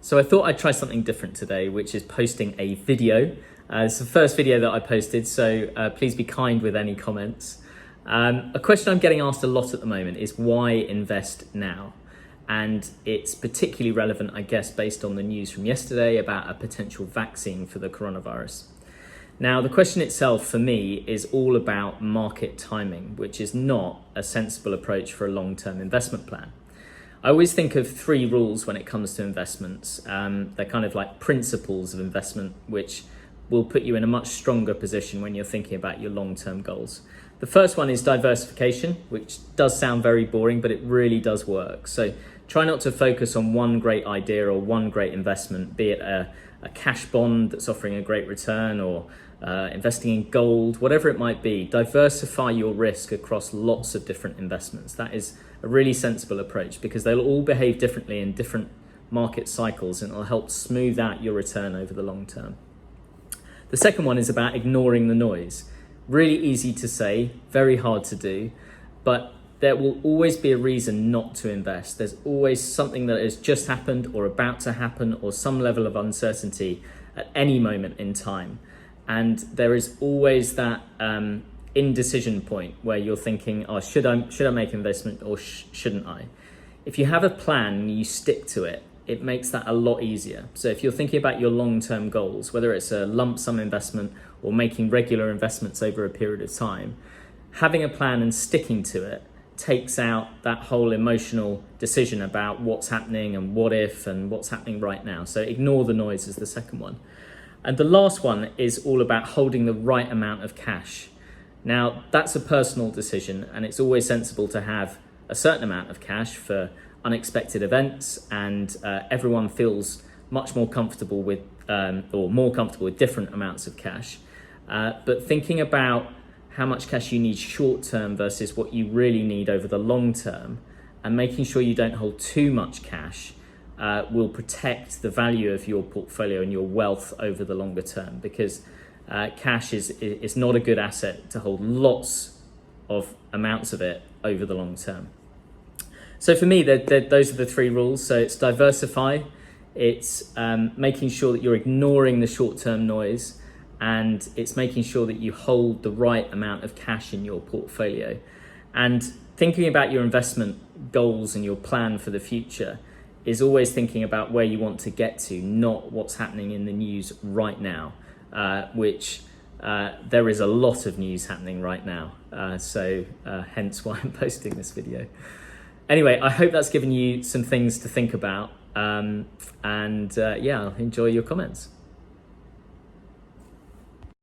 So I thought I'd try something different today, which is posting a video. It's the first video that I posted, so please be kind with any comments. A question I'm getting asked a lot at the moment is why invest now? And it's particularly relevant, I guess, based on the news from yesterday about a potential vaccine for the coronavirus. Now, the question itself for me is all about market timing, which is not a sensible approach for a long-term investment plan. I always think of three rules when it comes to investments. They're kind of like principles of investment, which will put you in a much stronger position when you're thinking about your long-term goals. The first one is diversification, which does sound very boring, but it really does work. So try not to focus on one great idea or one great investment, be it a cash bond that's offering a great return or investing in gold, whatever it might be. Diversify your risk across lots of different investments. That is a really sensible approach because they'll all behave differently in different market cycles and it'll help smooth out your return over the long term. The second one is about ignoring the noise. Really easy to say, very hard to do, but there will always be a reason not to invest. There's always something that has just happened or about to happen or some level of uncertainty at any moment in time. And there is always that indecision point where you're thinking, oh, should I make an investment or shouldn't I? If you have a plan and you stick to it, it makes that a lot easier. So if you're thinking about your long-term goals, whether it's a lump sum investment or making regular investments over a period of time, having a plan and sticking to it takes out that whole emotional decision about what's happening and what if and what's happening right now. So ignore the noise is the second one. And the last one is all about holding the right amount of cash. Now, that's a personal decision and it's always sensible to have a certain amount of cash for unexpected events, and everyone feels much more comfortable with or more comfortable with different amounts of cash. But thinking about how much cash you need short term versus what you really need over the long term and making sure you don't hold too much cash will protect the value of your portfolio and your wealth over the longer term, because cash is not a good asset to hold lots of amounts of it over the long term. So for me, those are the three rules. So it's diversify, it's making sure that you're ignoring the short-term noise, and it's making sure that you hold the right amount of cash in your portfolio. And thinking about your investment goals and your plan for the future is always thinking about where you want to get to, not what's happening in the news right now, which there is a lot of news happening right now. So hence why I'm posting this video. Anyway, I hope that's given you some things to think about, and yeah, I'll enjoy your comments.